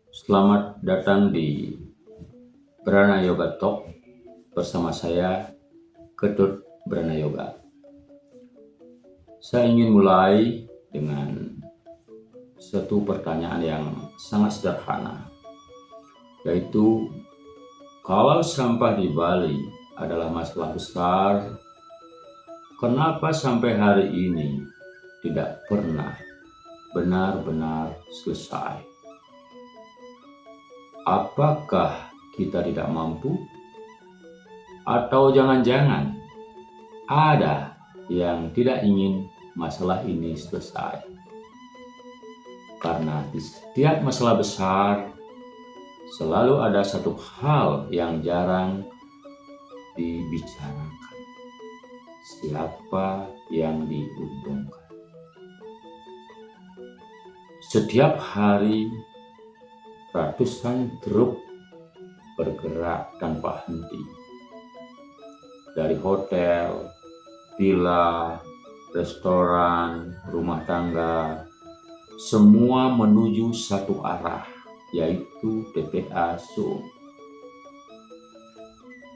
Selamat datang di Brana Yoga Talk bersama saya Ketut Brana Yoga. Saya ingin mulai dengan satu pertanyaan yang sangat sederhana, yaitu kalau sampah di Bali adalah masalah besar, kenapa sampai hari ini tidak pernah benar-benar selesai? Apakah kita tidak mampu? Atau jangan-jangan ada yang tidak ingin masalah ini selesai? Karena di setiap masalah besar selalu ada satu hal yang jarang dibicarakan. Siapa yang diuntungkan? Setiap hari ratusan truk bergerak tanpa henti. Dari hotel, villa, restoran, rumah tangga, semua menuju satu arah, yaitu TPA Sum.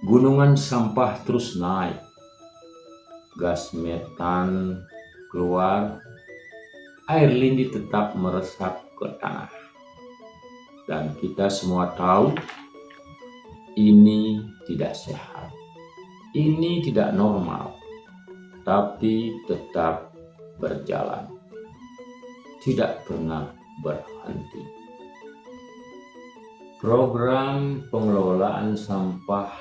Gunungan sampah terus naik, gas metan keluar, air lindi tetap meresap ke tanah. Dan kita semua tahu ini tidak sehat, ini tidak normal, tapi tetap berjalan, tidak pernah berhenti. Program pengelolaan sampah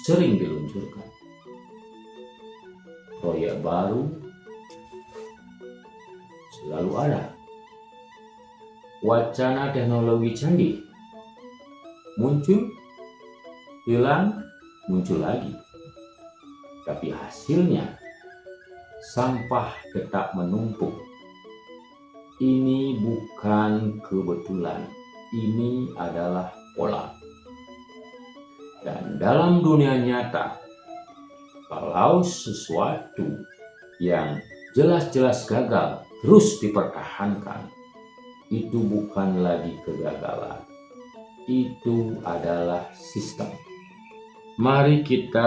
sering diluncurkan. Proyek baru selalu ada. Wacana teknologi canggih muncul, hilang, muncul lagi. Tapi hasilnya sampah tetap menumpuk. Ini bukan kebetulan, ini adalah pola. Dan dalam dunia nyata, kalau sesuatu yang jelas-jelas gagal terus dipertahankan, itu bukan lagi kegagalan, itu adalah sistem. Mari kita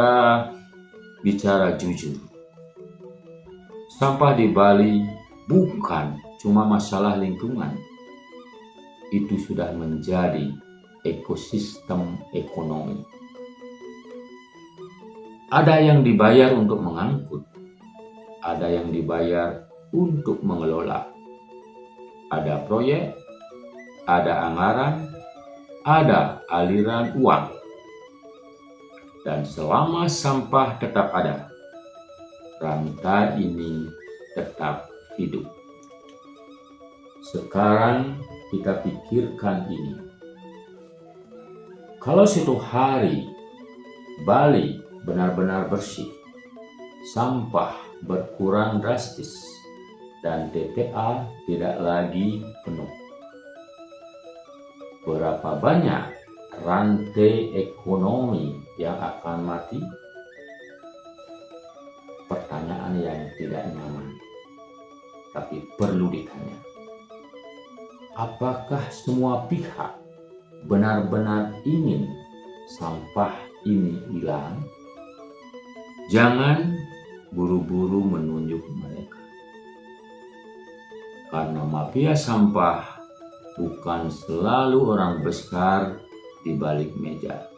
bicara jujur. Sampah di Bali bukan cuma masalah lingkungan, itu sudah menjadi ekosistem ekonomi. Ada yang dibayar untuk mengangkut, ada yang dibayar untuk mengelola. Ada proyek, ada anggaran, ada aliran uang. Dan selama sampah tetap ada, rantai ini tetap hidup. Sekarang kita pikirkan ini. Kalau suatu hari Bali benar-benar bersih, sampah berkurang drastis, dan TPA tidak lagi penuh, berapa banyak rantai ekonomi yang akan mati? Pertanyaan yang tidak nyaman, tapi perlu ditanya. Apakah semua pihak benar-benar ingin sampah ini hilang? Jangan buru-buru menunjuk mereka. Karena mafia sampah bukan selalu orang besar di balik meja.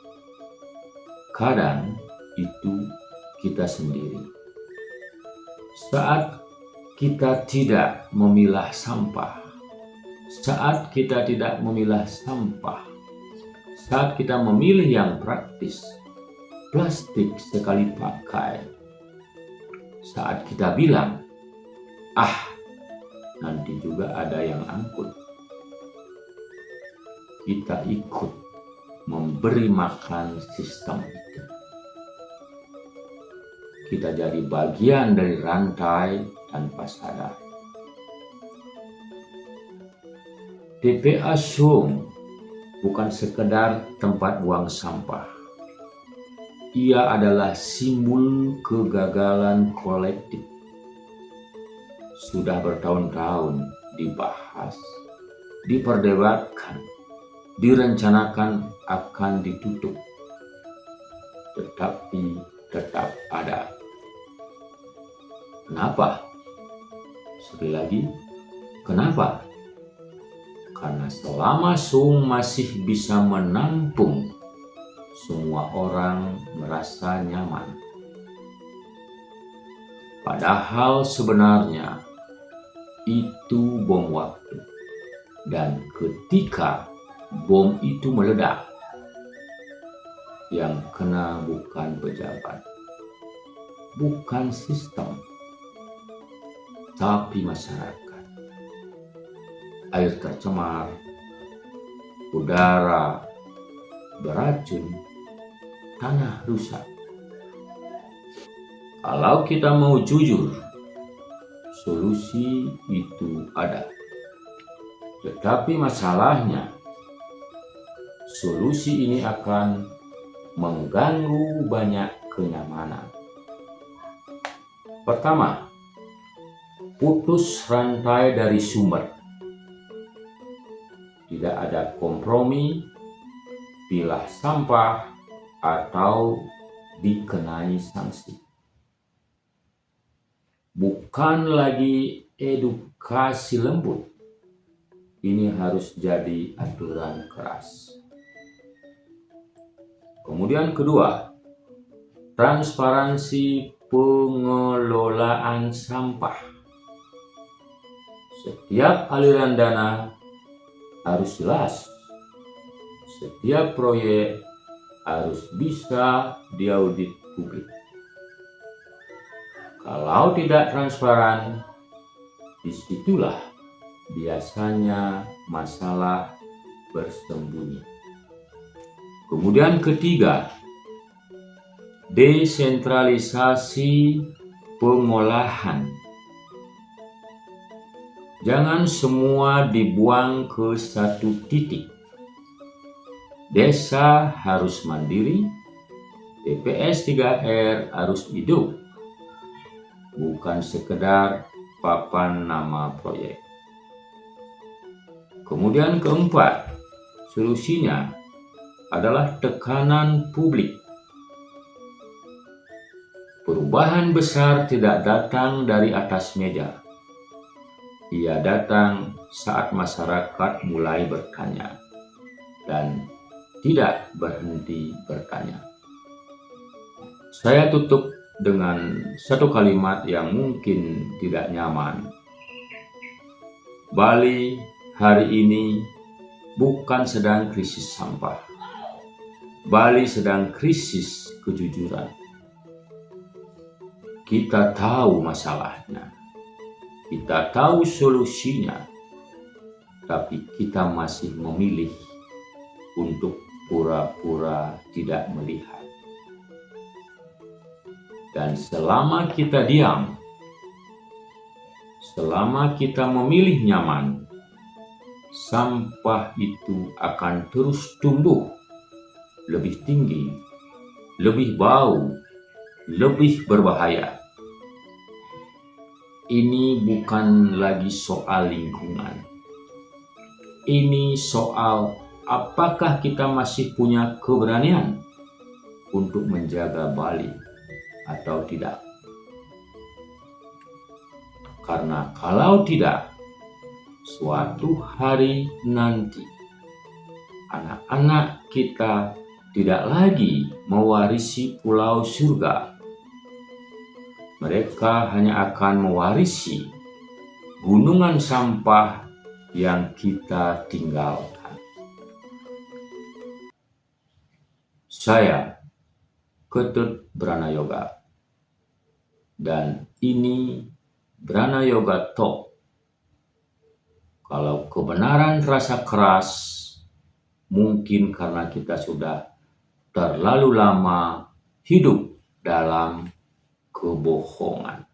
Kadang itu kita sendiri. Saat kita tidak memilah sampah, saat kita tidak memilah sampah, saat kita memilih yang praktis, plastik sekali pakai, saat kita bilang, nanti juga ada yang angkut, kita ikut memberi makan sistem itu. Kita jadi bagian dari rantai tanpa sadar. TPA Sum bukan sekedar tempat buang sampah. Ia adalah simbol kegagalan kolektif. Sudah bertahun-tahun dibahas, diperdebatkan, direncanakan akan ditutup, tetapi tetap ada. Kenapa? Sekali lagi, kenapa? Karena selama Zoom masih bisa menampung, semua orang merasa nyaman. Padahal sebenarnya itu bom waktu. Dan ketika bom itu meledak, yang kena bukan pejabat, bukan sistem, tapi masyarakat. Air tercemar, udara beracun, tanah rusak. Kalau kita mau jujur, solusi itu ada. Tetapi masalahnya, solusi ini akan mengganggu banyak kenyamanan. Pertama, putus rantai dari sumber. Tidak ada kompromi, pilah sampah, atau dikenai sanksi. Bukan lagi edukasi lembut, ini harus jadi aturan keras. Kemudian kedua, transparansi pengelolaan sampah. Setiap aliran dana harus jelas. Setiap proyek harus bisa diaudit publik. Kalau tidak transparan, disitulah biasanya masalah bersembunyi. Kemudian ketiga, desentralisasi pengolahan. Jangan semua dibuang ke satu titik. Desa harus mandiri, TPS 3R harus hidup, bukan sekedar papan nama proyek. Kemudian keempat, solusinya adalah tekanan publik. Perubahan besar tidak datang dari atas meja. Ia datang saat masyarakat mulai bertanya dan tidak berhenti bertanya. Saya tutup dengan satu kalimat yang mungkin tidak nyaman. Bali hari ini bukan sedang krisis sampah. Bali sedang krisis kejujuran. Kita tahu masalahnya. Kita tahu solusinya, tapi kita masih memilih untuk pura-pura tidak melihat. Dan selama kita diam, selama kita memilih nyaman, sampah itu akan terus tumbuh lebih tinggi, lebih bau, lebih berbahaya. Ini bukan lagi soal lingkungan. Ini soal apakah kita masih punya keberanian untuk menjaga Bali atau tidak. Karena kalau tidak, suatu hari nanti anak-anak kita tidak lagi mewarisi pulau surga. Mereka hanya akan mewarisi gunungan sampah yang kita tinggalkan. Saya Ketut Branayoga, dan ini Branayoga Talk. Kalau kebenaran terasa keras, mungkin karena kita sudah terlalu lama hidup dalam kebohongan.